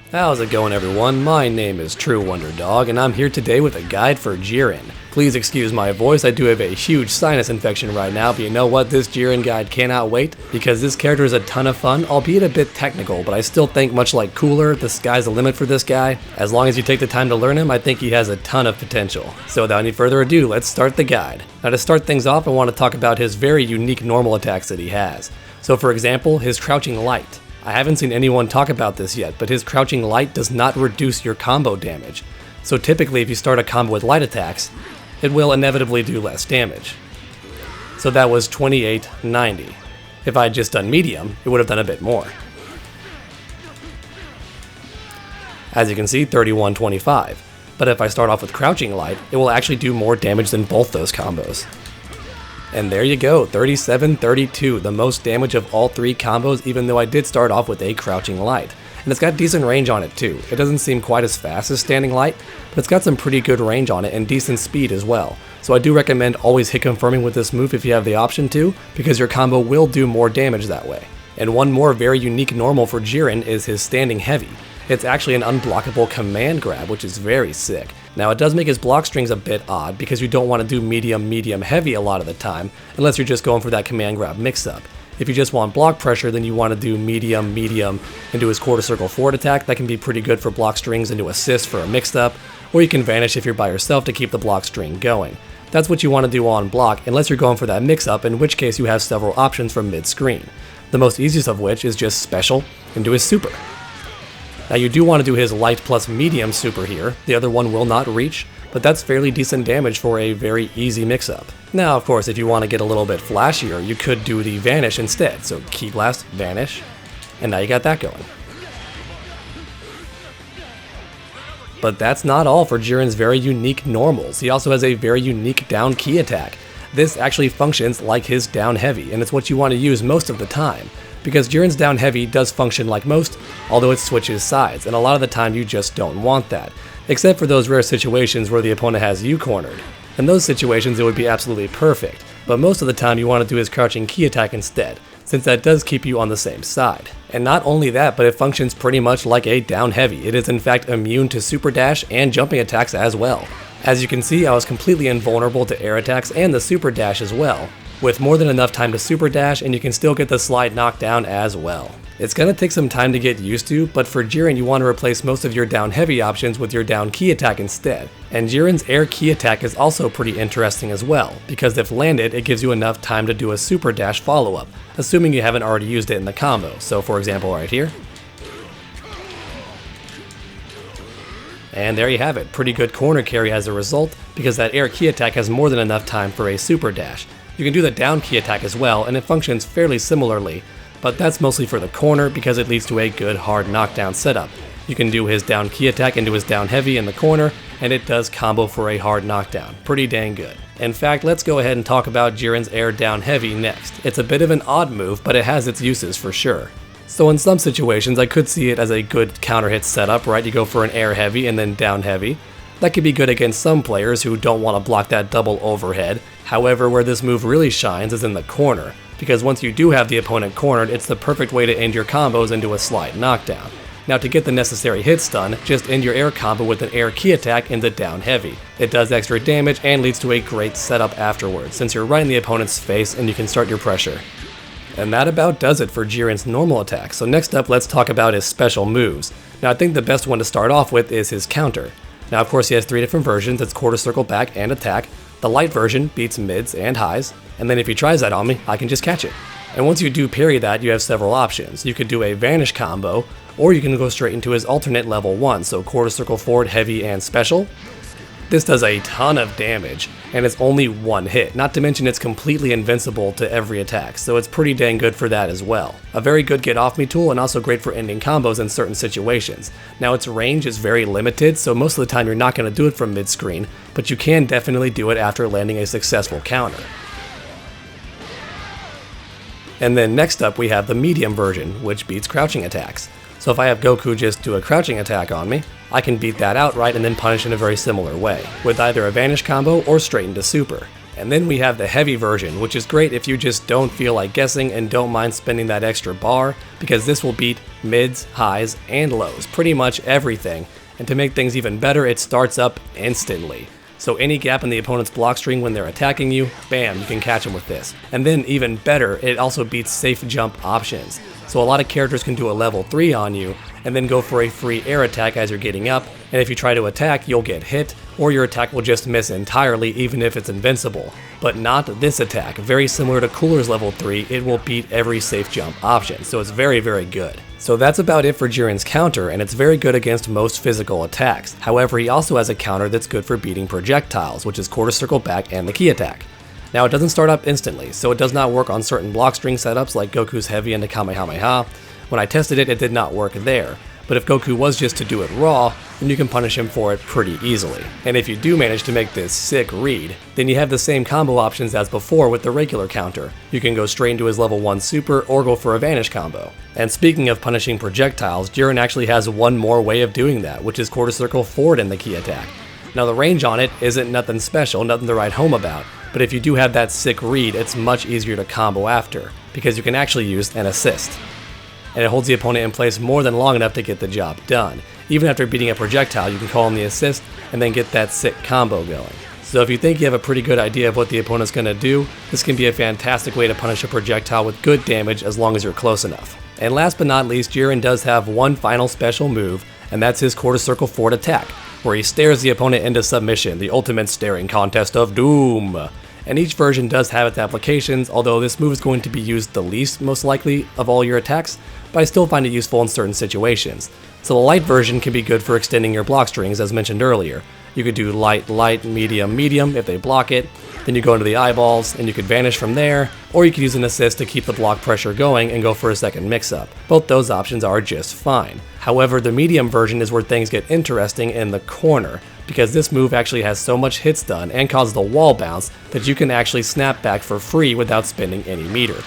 How's it going, everyone? My name is True UnderDawgz, and I'm here today with a guide for Jiren. Please excuse my voice, I do have a huge sinus infection right now, but you know what? This Jiren guide cannot wait, because this character is a ton of fun, albeit a bit technical, but I still think much like Cooler, the sky's the limit for this guy. As long as you take the time to learn him, I think he has a ton of potential. So without any further ado, let's start the guide. Now to start things off, I want to talk about his very unique normal attacks that he has. So for example, his Crouching Light. I haven't seen anyone talk about this yet, but his Crouching Light does not reduce your combo damage. So typically if you start a combo with light attacks, it will inevitably do less damage. So that was 2890. If I had just done medium, it would have done a bit more. As you can see, 3125. But if I start off with Crouching Light, it will actually do more damage than both those combos. And there you go, 3732, the most damage of all three combos, even though I did start off with a Crouching Light. And it's got decent range on it too. It doesn't seem quite as fast as Standing Light, but it's got some pretty good range on it and decent speed as well. So I do recommend always hit confirming with this move if you have the option to, because your combo will do more damage that way. And one more very unique normal for Jiren is his Standing Heavy. It's actually an unblockable command grab, which is very sick. Now it does make his block strings a bit odd because you don't want to do medium, medium, heavy a lot of the time, unless you're just going for that command grab mix-up. If you just want block pressure, then you want to do medium, medium into his quarter circle forward attack. That can be pretty good for block strings into assist for a mixed-up, or you can vanish if you're by yourself to keep the block string going. That's what you want to do on block, unless you're going for that mix-up, in which case you have several options from mid-screen. The most easiest of which is just special into his super. Now you do want to do his light plus medium super here, the other one will not reach, but that's fairly decent damage for a very easy mix-up. Now of course if you want to get a little bit flashier, you could do the vanish instead, so Ki Blast, vanish, and now you got that going. But that's not all for Jiren's very unique normals, he also has a very unique down Ki attack. This actually functions like his down heavy, and it's what you want to use most of the time. Because Jiren's down heavy does function like most, although it switches sides, and a lot of the time you just don't want that, except for those rare situations where the opponent has you cornered. In those situations it would be absolutely perfect, but most of the time you want to do his Crouching Ki attack instead, since that does keep you on the same side. And not only that, but it functions pretty much like a down heavy. It is in fact immune to super dash and jumping attacks as well. As you can see, I was completely invulnerable to air attacks and the super dash as well, with more than enough time to super dash, and you can still get the slide knockdown as well. It's gonna take some time to get used to, but for Jiren you want to replace most of your down heavy options with your down Ki attack instead. And Jiren's air Ki attack is also pretty interesting as well, because if landed, it gives you enough time to do a super dash follow-up, assuming you haven't already used it in the combo. So for example right here. And there you have it, pretty good corner carry as a result, because that air Ki attack has more than enough time for a super dash. You can do the down Ki attack as well, and it functions fairly similarly, but that's mostly for the corner because it leads to a good hard knockdown setup. You can do his down Ki attack into his down heavy in the corner, and it does combo for a hard knockdown. Pretty dang good. In fact, let's go ahead and talk about Jiren's air down heavy next. It's a bit of an odd move, but it has its uses for sure. So in some situations, I could see it as a good counter hit setup, right? You go for an air heavy and then down heavy. That could be good against some players who don't want to block that double overhead. However, where this move really shines is in the corner, because once you do have the opponent cornered, it's the perfect way to end your combos into a slide knockdown. Now to get the necessary hit stun, just end your air combo with an air Ki attack into down heavy. It does extra damage and leads to a great setup afterwards, since you're right in the opponent's face and you can start your pressure. And that about does it for Jiren's normal attack, so next up let's talk about his special moves. Now I think the best one to start off with is his counter. Now of course he has three different versions, it's quarter circle back and attack. The light version beats mids and highs, and then if he tries that on me, I can just catch it. And once you do parry that, you have several options. You could do a vanish combo, or you can go straight into his alternate level 1, so quarter circle forward, heavy, and special. This does a ton of damage, and it's only one hit, not to mention it's completely invincible to every attack, so it's pretty dang good for that as well. A very good get off me tool and also great for ending combos in certain situations. Now its range is very limited, so most of the time you're not going to do it from mid-screen, but you can definitely do it after landing a successful counter. And then next up we have the medium version, which beats crouching attacks. So if I have Goku just do a crouching attack on me, I can beat that outright and then punish in a very similar way, with either a vanish combo or straight into super. And And then we have the heavy version, which is great if you just don't feel like guessing and don't mind spending that extra bar, because this will beat mids, highs, and lows, pretty much everything. And to make things even better, it starts up instantly. So any gap in the opponent's block string when they're attacking you, bam, you can catch them with this. And then even better, it also beats safe jump options. So a lot of characters can do a level 3 on you, and then go for a free air attack as you're getting up, and if you try to attack, you'll get hit, or your attack will just miss entirely even if it's invincible. But not this attack. Very similar to Cooler's level 3, it will beat every safe jump option, so it's very, very good. So that's about it for Jiren's counter, and it's very good against most physical attacks. However, he also has a counter that's good for beating projectiles, which is quarter circle back and the key attack. Now it doesn't start up instantly, so it does not work on certain block string setups like Goku's heavy into Kamehameha. When I tested it, it did not work there. But if Goku was just to do it raw, then you can punish him for it pretty easily. And if you do manage to make this sick read, then you have the same combo options as before with the regular counter. You can go straight into his level 1 super or go for a vanish combo. And speaking of punishing projectiles, Jiren actually has one more way of doing that, which is quarter circle forward in the key attack. Now the range on it isn't nothing special, nothing to write home about, but if you do have that sick read, it's much easier to combo after, because you can actually use an assist. And it holds the opponent in place more than long enough to get the job done. Even after beating a projectile, you can call in the assist and then get that sick combo going. So if you think you have a pretty good idea of what the opponent's going to do, this can be a fantastic way to punish a projectile with good damage as long as you're close enough. And last but not least, Jiren does have one final special move, and that's his quarter circle forward attack, where he stares the opponent into submission, the ultimate staring contest of doom. And each version does have its applications, although this move is going to be used the least most likely of all your attacks, but I still find it useful in certain situations. So the light version can be good for extending your block strings as mentioned earlier. You could do light, light, medium, medium if they block it, then you go into the eyeballs and you could vanish from there, or you could use an assist to keep the block pressure going and go for a second mix-up. Both those options are just fine. However, the medium version is where things get interesting in the corner, because this move actually has so much hit stun and causes the wall bounce that you can actually snap back for free without spending any meter.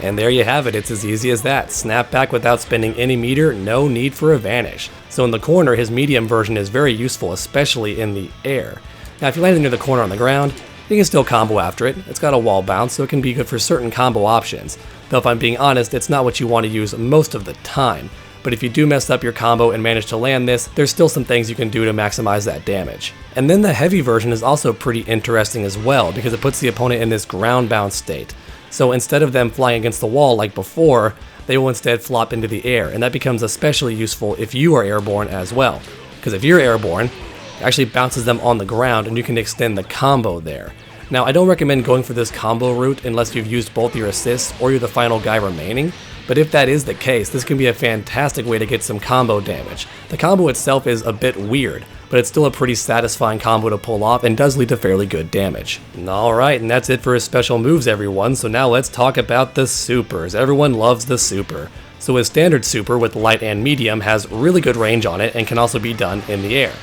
And there you have it, it's as easy as that. Snap back without spending any meter, no need for a vanish. So in the corner, his medium version is very useful, especially in the air. Now if you land near the corner on the ground, you can still combo after it. It's got a wall bounce, so it can be good for certain combo options. Though if I'm being honest, it's not what you want to use most of the time. But if you do mess up your combo and manage to land this, there's still some things you can do to maximize that damage. And then the heavy version is also pretty interesting as well, because it puts the opponent in this ground bound state. So instead of them flying against the wall like before, they will instead flop into the air, and that becomes especially useful if you are airborne as well. Because if you're airborne, it actually bounces them on the ground and you can extend the combo there. Now I don't recommend going for this combo route unless you've used both your assists or you're the final guy remaining, but if that is the case, this can be a fantastic way to get some combo damage. The combo itself is a bit weird, but it's still a pretty satisfying combo to pull off and does lead to fairly good damage. Alright, and that's it for his special moves everyone, so now let's talk about the supers. Everyone loves the super. So his standard super with light and medium has really good range on it and can also be done in the air.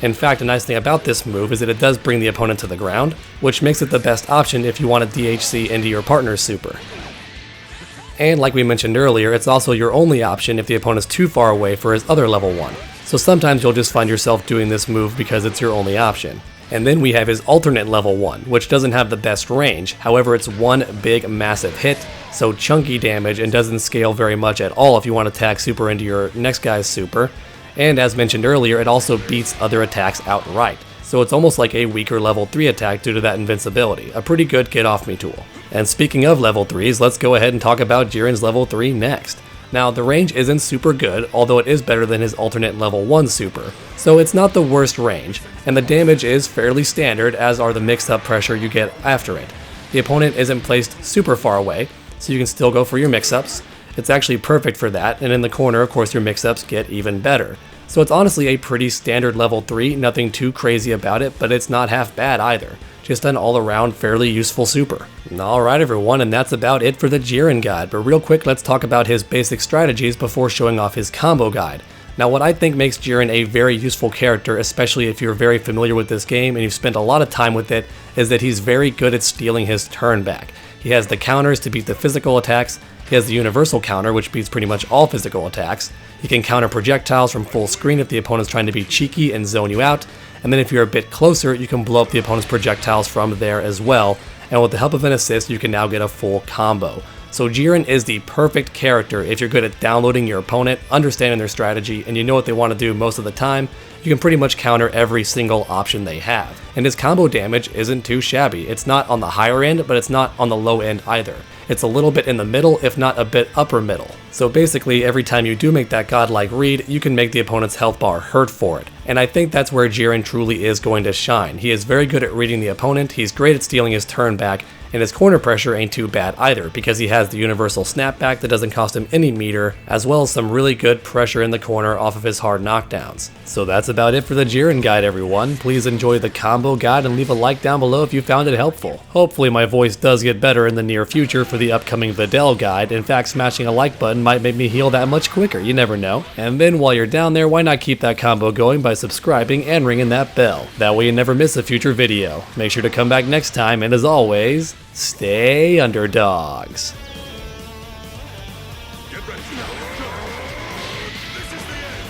In fact, a nice thing about this move is that it does bring the opponent to the ground, which makes it the best option if you want to DHC into your partner's super. And like we mentioned earlier, it's also your only option if the opponent's too far away for his other level 1. So sometimes you'll just find yourself doing this move because it's your only option. And then we have his alternate level 1, which doesn't have the best range, however it's one big massive hit, so chunky damage and doesn't scale very much at all if you want to tag super into your next guy's super. And as mentioned earlier, it also beats other attacks outright. So it's almost like a weaker level 3 attack due to that invincibility, a pretty good get off me tool. And speaking of level 3s, let's go ahead and talk about Jiren's level 3 next. Now the range isn't super good, although it is better than his alternate level 1 super, so it's not the worst range, and the damage is fairly standard, as are the mixed up pressure you get after it. The opponent isn't placed super far away, so you can still go for your mix-ups. It's actually perfect for that, and in the corner of course your mix-ups get even better. So it's honestly a pretty standard level 3, nothing too crazy about it, but it's not half bad either. Just an all-around fairly useful super. Alright everyone, and that's about it for the Jiren guide, but real quick let's talk about his basic strategies before showing off his combo guide. Now what I think makes Jiren a very useful character, especially if you're very familiar with this game and you've spent a lot of time with it, is that he's very good at stealing his turn back. He has the counters to beat the physical attacks, he has the universal counter which beats pretty much all physical attacks, he can counter projectiles from full screen if the opponent's trying to be cheeky and zone you out, and then if you're a bit closer, you can blow up the opponent's projectiles from there as well, and with the help of an assist, you can now get a full combo. So Jiren is the perfect character if you're good at downloading your opponent, understanding their strategy, and you know what they want to do most of the time. You can pretty much counter every single option they have. And his combo damage isn't too shabby. It's not on the higher end, but it's not on the low end either. It's a little bit in the middle, if not a bit upper middle. So basically, every time you do make that godlike read, you can make the opponent's health bar hurt for it. And I think that's where Jiren truly is going to shine. He is very good at reading the opponent, he's great at stealing his turn back, and his corner pressure ain't too bad either, because he has the universal snapback that doesn't cost him any meter, as well as some really good pressure in the corner off of his hard knockdowns. So that's about it for the Jiren guide, everyone. Please enjoy the combo guide and leave a like down below if you found it helpful. Hopefully my voice does get better in the near future for the upcoming Videl guide. In fact, smashing a like button might make me heal that much quicker, you never know. And then while you're down there, why not keep that combo going by subscribing and ringing that bell. That way you never miss a future video. Make sure to come back next time, and as always, stay UnderDawgz. Get ready. This is the end.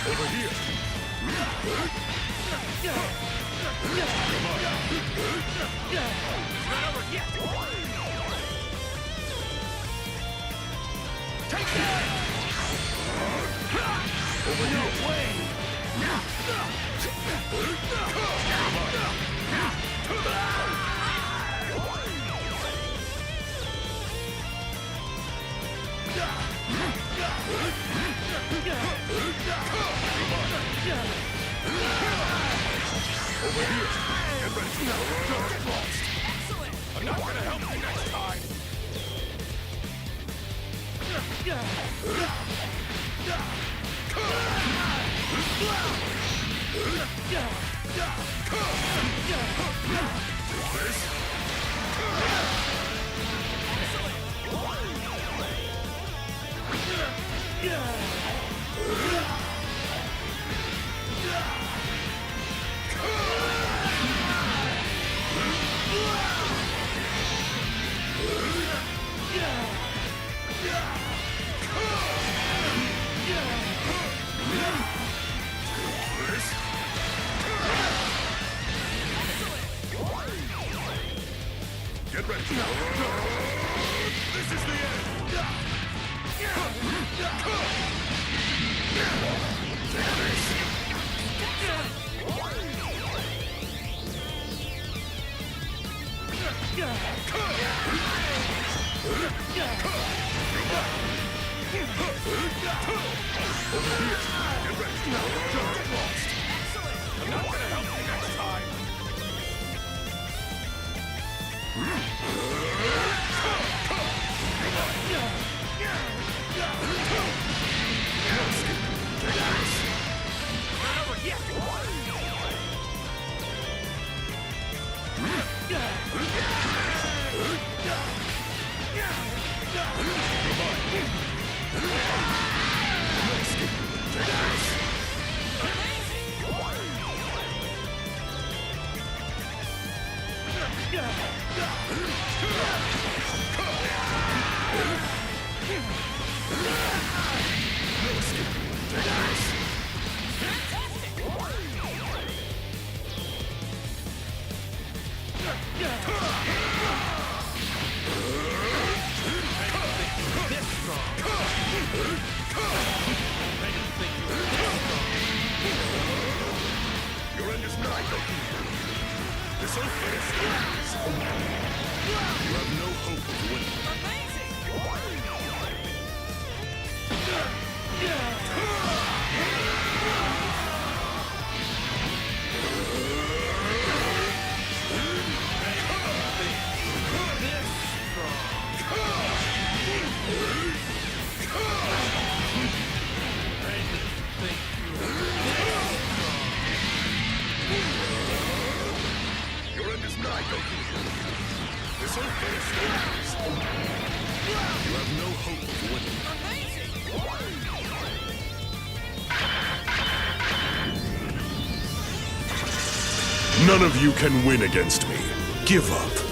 Over here. Take that! Over your way! Over here. Get ready. Don't get lost. Excellent. I'm not gonna help you next time. Get ready. This is the end. Take this. Over here. Get ready. Don't get lost. I'm not gonna help you next time. Your end is nigh, This ain't fair. You have no hope of winning. None of you can win against me. Give up.